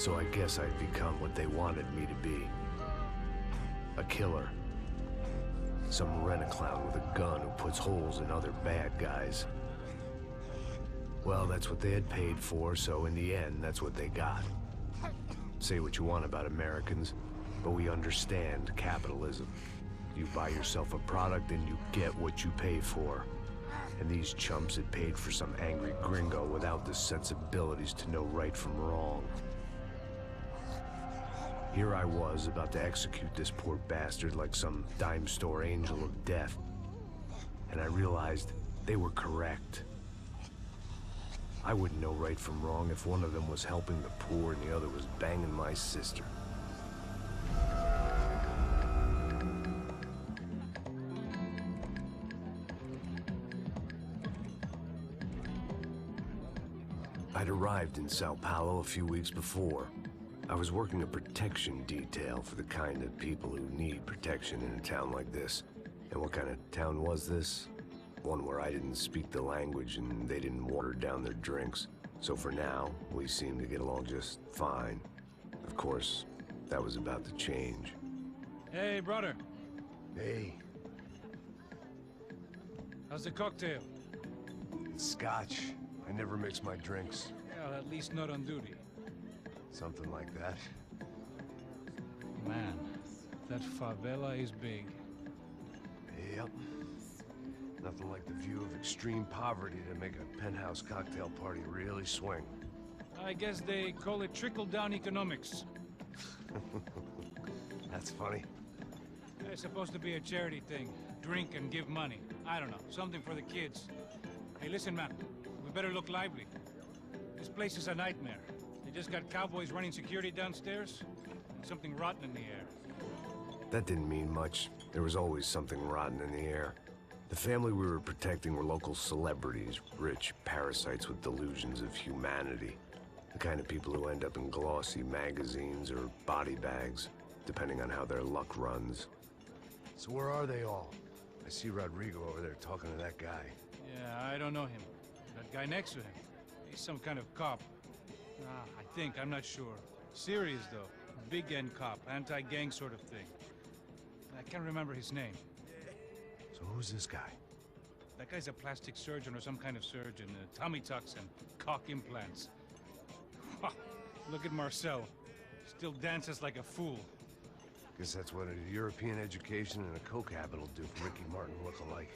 So I guess I'd become what they wanted me to be. A killer. Some rent-a-clown with a gun who puts holes in other bad guys. Well, that's what they had paid for, so in the end, that's what they got. Say what you want about Americans, but we understand capitalism. You buy yourself a product and you get what you pay for. And these chumps had paid for some angry gringo without the sensibilities to know right from wrong. Here I was, about to execute this poor bastard like some dime store angel of death. And I realized they were correct. I wouldn't know right from wrong if one of them was helping the poor and the other was banging my sister. I'd arrived in Sao Paulo a few weeks before. I was working a protection detail for the kind of people who need protection in a town like this. And what kind of town was this? One where I didn't speak the language and they didn't water down their drinks. So for now, we seemed to get along just fine. Of course, that was about to change. Hey, brother. Hey. How's the cocktail? It's scotch. I never mix my drinks. Well, at least not on duty. Something like that. Man, that favela is big. Yep. Nothing like the view of extreme poverty to make a penthouse cocktail party really swing. I guess they call it trickle-down economics. That's funny. It's supposed to be a charity thing. Drink and give money. I don't know, something for the kids. Hey, listen, man. We better look lively. This place is a nightmare. They just got cowboys running security downstairs, and something rotten in the air. That didn't mean much. There was always something rotten in the air. The family we were protecting were local celebrities, rich parasites with delusions of humanity. The kind of people who end up in glossy magazines or body bags, depending on how their luck runs. So where are they all? I see Rodrigo over there talking to that guy. Yeah, I don't know him. That guy next to him, he's some kind of cop. I think, I'm not sure. Serious, though. Big-end cop, anti-gang sort of thing. I can't remember his name. So who's this guy? That guy's a plastic surgeon or some kind of surgeon. Tummy tucks and cock implants. Look at Marcel. Still dances like a fool. Guess that's what a European education and a coke habit will do for Ricky Martin look-alike.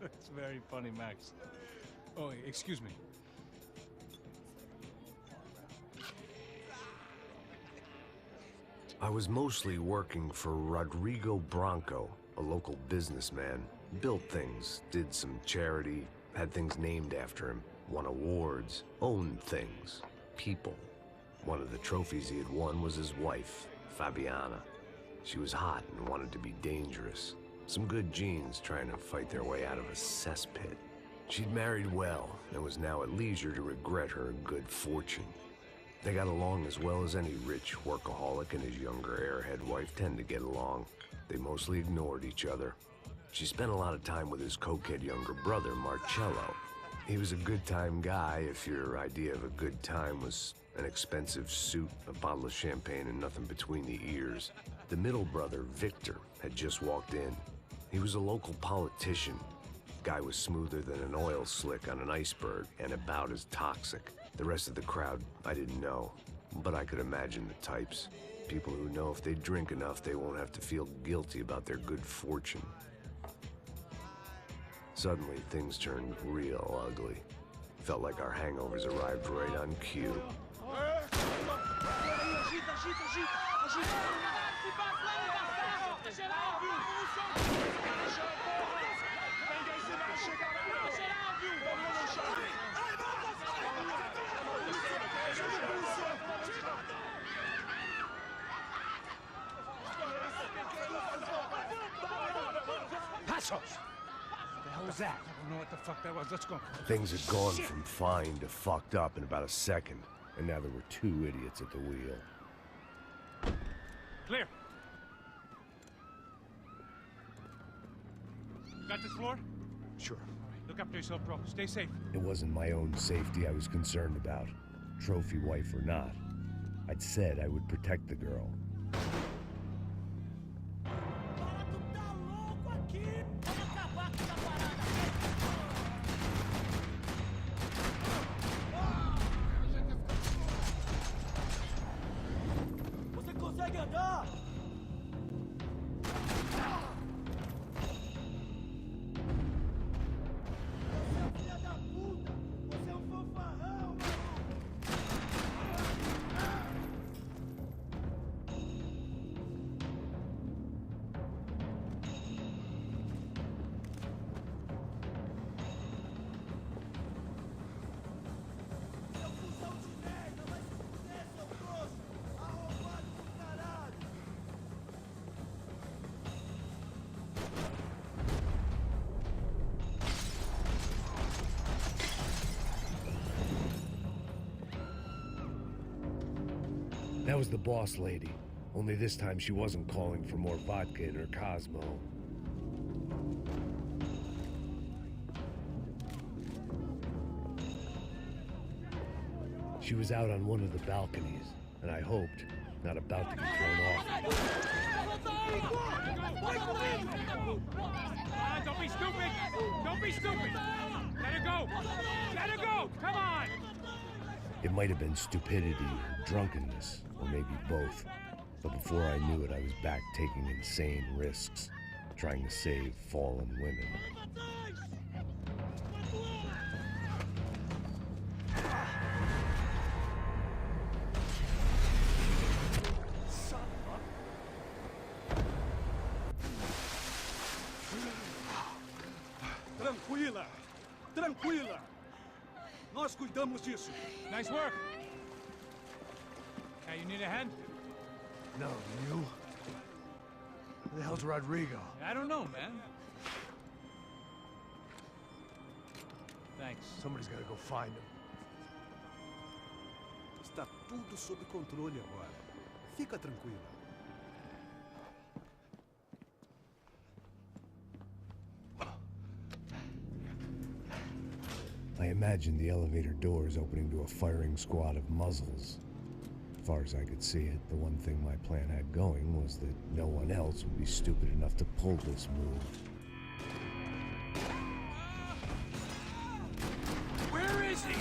That's very funny, Max. Oh, excuse me. I was mostly working for Rodrigo Branco, a local businessman. Built things, did some charity, had things named after him, won awards, owned things, people. One of the trophies he had won was his wife, Fabiana. She was hot and wanted to be dangerous. Some good genes trying to fight their way out of a cesspit. She'd married well and was now at leisure to regret her good fortune. They got along as well as any rich workaholic and his younger airhead wife tend to get along. They mostly ignored each other. She spent a lot of time with his cokehead younger brother, Marcello. He was a good-time guy if your idea of a good time was an expensive suit, a bottle of champagne, and nothing between the ears. The middle brother, Victor, had just walked in. He was a local politician. Guy was smoother than an oil slick on an iceberg and about as toxic. The rest of the crowd, I didn't know, but I could imagine the types. People who know if they drink enough, they won't have to feel guilty about their good fortune. Suddenly, things turned real ugly. Felt like our hangovers arrived right on cue. What the hell was that? I don't know what the fuck that was. Let's go. Things had gone from fine to fucked up in about a second, and now there were two idiots at the wheel. Clear. Got this floor? Sure. All right, look after yourself, bro. Stay safe. It wasn't my own safety I was concerned about, trophy wife or not. I'd said I would protect the girl. That was the boss lady. Only this time she wasn't calling for more vodka in her Cosmo. She was out on one of the balconies, and I hoped, not about to be thrown off. Don't be stupid! Don't be stupid! Let her go! Let her go! Come on! It might have been stupidity or drunkenness, or maybe both. But before I knew it, I was back taking insane risks, trying to save fallen women. Tranquila! Tranquila! Nós cuidamos disso. Nice work! Hey, you need a hand? No, you? Who the hell's Rodrigo? I don't know, man. Thanks. Somebody's gotta go find him. Está tudo sob controle agora. Fica tranquila. I imagined the elevator doors opening to a firing squad of muzzles. As far as I could see it, the one thing my plan had going was that no one else would be stupid enough to pull this move. Where is he?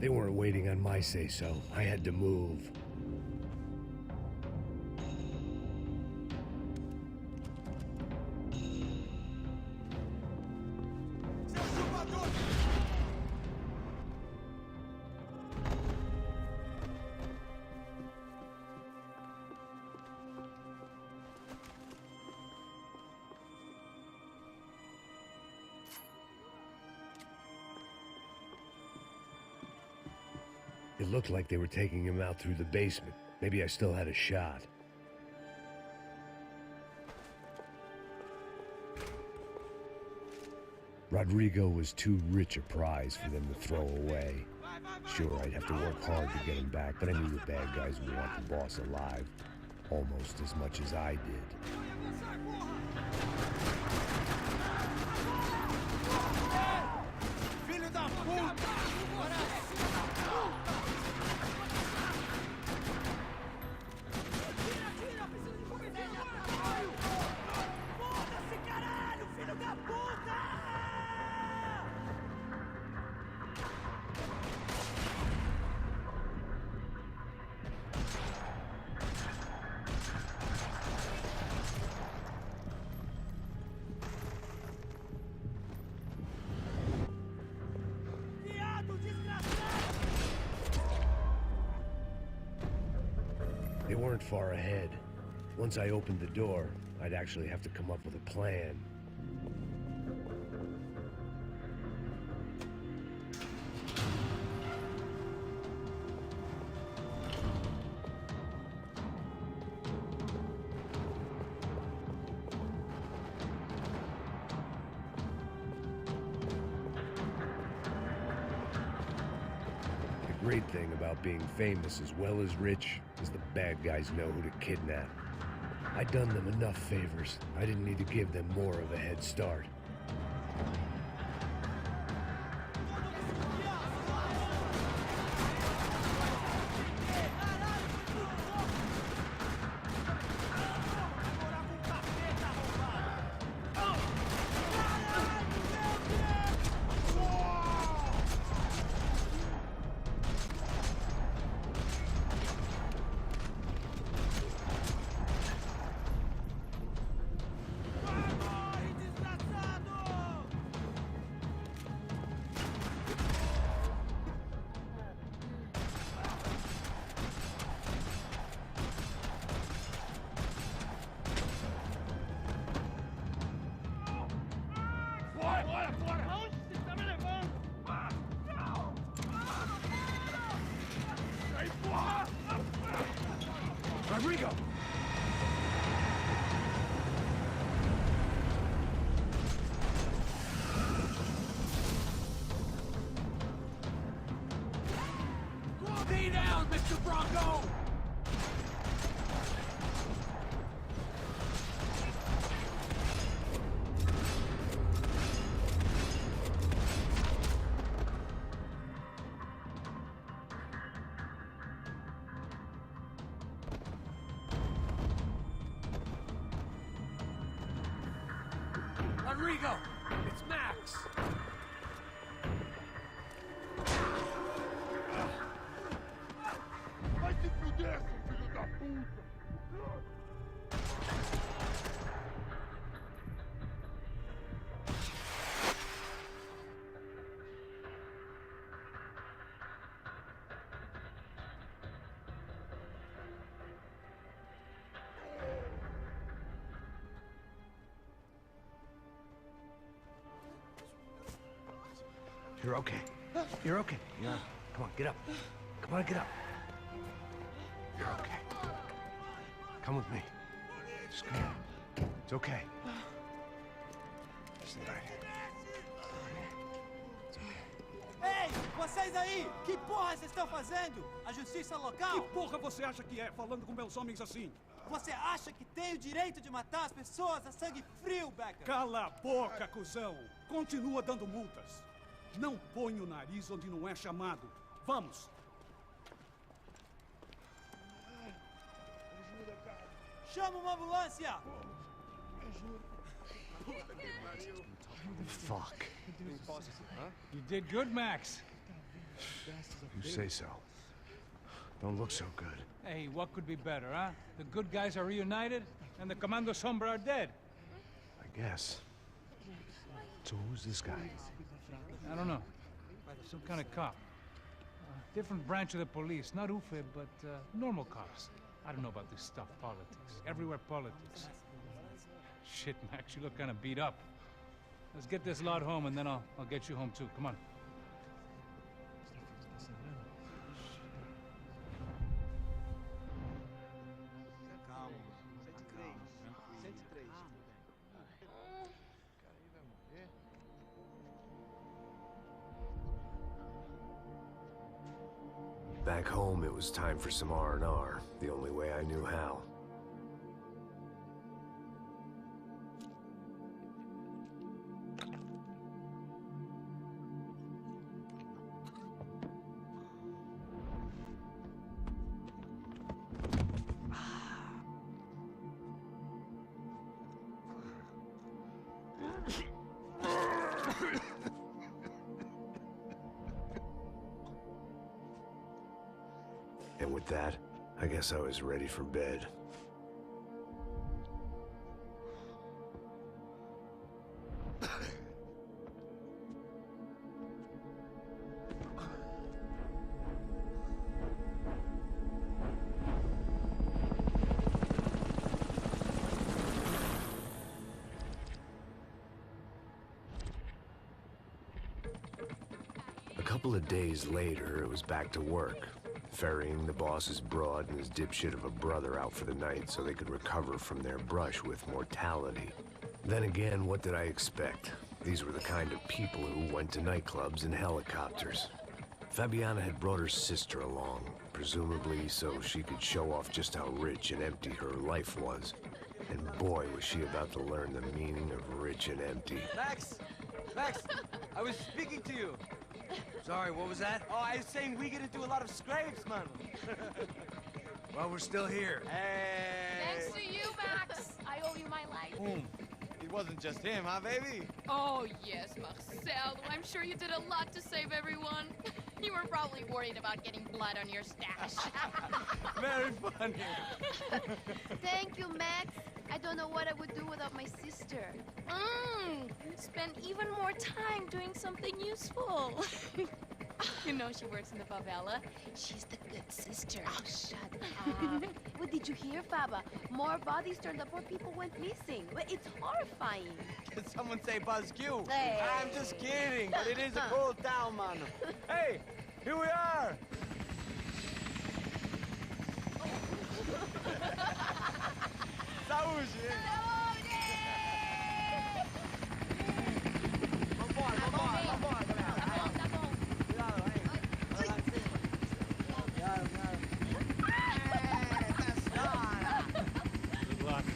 They weren't waiting on my say-so. I had to move. It looked like they were taking him out through the basement. Maybe I still had a shot. Rodrigo was too rich a prize for them to throw away. Sure, I'd have to work hard to get him back, but I knew the bad guys would want the boss alive. Almost as much as I did. They weren't far ahead. Once I opened the door, I'd actually have to come up with a plan. The great thing about being famous as well as rich is the bad guys know who to kidnap. I'd done them enough favors. I didn't need to give them more of a head start. Rodrigo! Stay down, Mr. Bronco! Rodrigo! It's Max! Vai se fuder, seu filho da puta! You're okay. You're okay. Yeah. Come on, get up. Come on, get up. You're okay. Come with me. Just come on. It's okay. Stay right here. It's okay. Ei, vocês aí! Que porra vocês estão fazendo? A justiça local? Que porra você acha que é, falando com meus homens assim? Você acha que tem o direito de matar as pessoas a sangue frio, Becker? Cala a boca, cuzão! Continua dando multas. Não põe o nariz onde não é chamado. Vamos! Chama uma ambulância! Fuck. You did good, Max. You say so. Don't look so good. Hey, what could be better, huh? The good guys are reunited, and the Commando Sombra are dead. I guess. So who's this guy? I don't know. Some kind of cop. Different branch of the police. Not UFE, but normal cops. I don't know about this stuff, politics. Everywhere politics. Shit, Max, you look kind of beat up. Let's get this lot home, and then I'll get you home, too. Come on. Back home, it was time for some R&R, the only way I knew how. And with that, I guess I was ready for bed. couple of days later, it was back to work. Ferrying the boss's broad and his dipshit of a brother out for the night so they could recover from their brush with mortality. Then again, what did I expect? These were the kind of people who went to nightclubs in helicopters. Fabiana had brought her sister along, presumably so she could show off just how rich and empty her life was. And boy, was she about to learn the meaning of rich and empty. Max! Max! I was speaking to you. Sorry, what was that? Oh, I was saying we gotta do a lot of scrapes, man. Well, we're still here. Hey! Thanks to you, Max. I owe you my life. It wasn't just him, huh, baby? Oh, yes, Marcel. I'm sure you did a lot to save everyone. You were probably worried about getting blood on your stash. Very funny. Thank you, Max. I don't know what I would do without my sister. Spend even more time doing something useful. You know she works in the favela. She's the good sister. Oh, shut up. What did you hear, Faba? More bodies turned up where people went missing. But it's horrifying. Did someone say Buzz Q? Hey. I'm just kidding, but it is a cool town, man. Hey, here we are. Saúde! Vambora, galera. Tá bom. Cuidado, hein? Vai lá em cima. Cuidado. Good luck.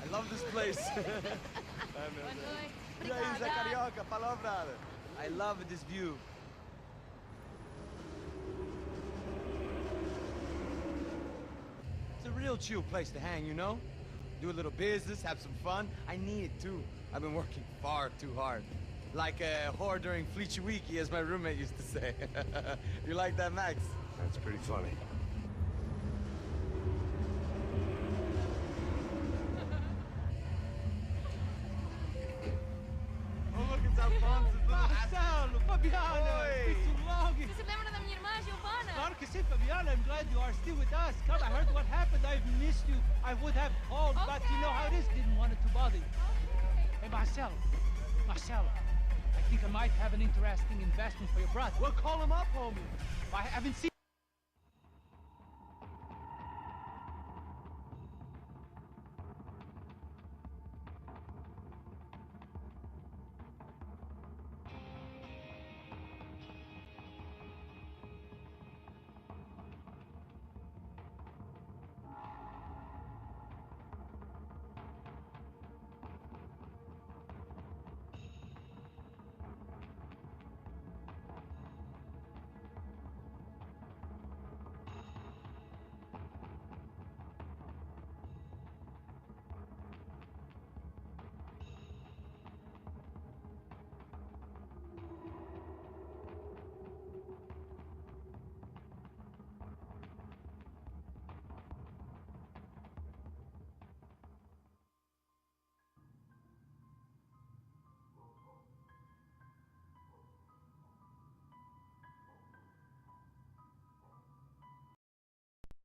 I love this place. E aí, Zé Carioca, palavra. I love this view. It's a real chill place to hang, you know? Do a little business, have some fun. I need it too. I've been working far too hard. Like a whore during Fleetchewiki, as my roommate used to say. You like that, Max? That's pretty funny. Oh, look, it's Alfonso's little... Marcelo, Fabiana, Oi. it's too long. Você se lembra da minha irmã, Giovanna? Claro que sim, Fabiana. I'm glad you are still with us. Come, I heard what happened. I've missed you. I would have called, but you know how it is. Didn't want it to bother you. Hey, Marcelo, I think I might have an interesting investment for your brother. Well, call him up, homie. I haven't seen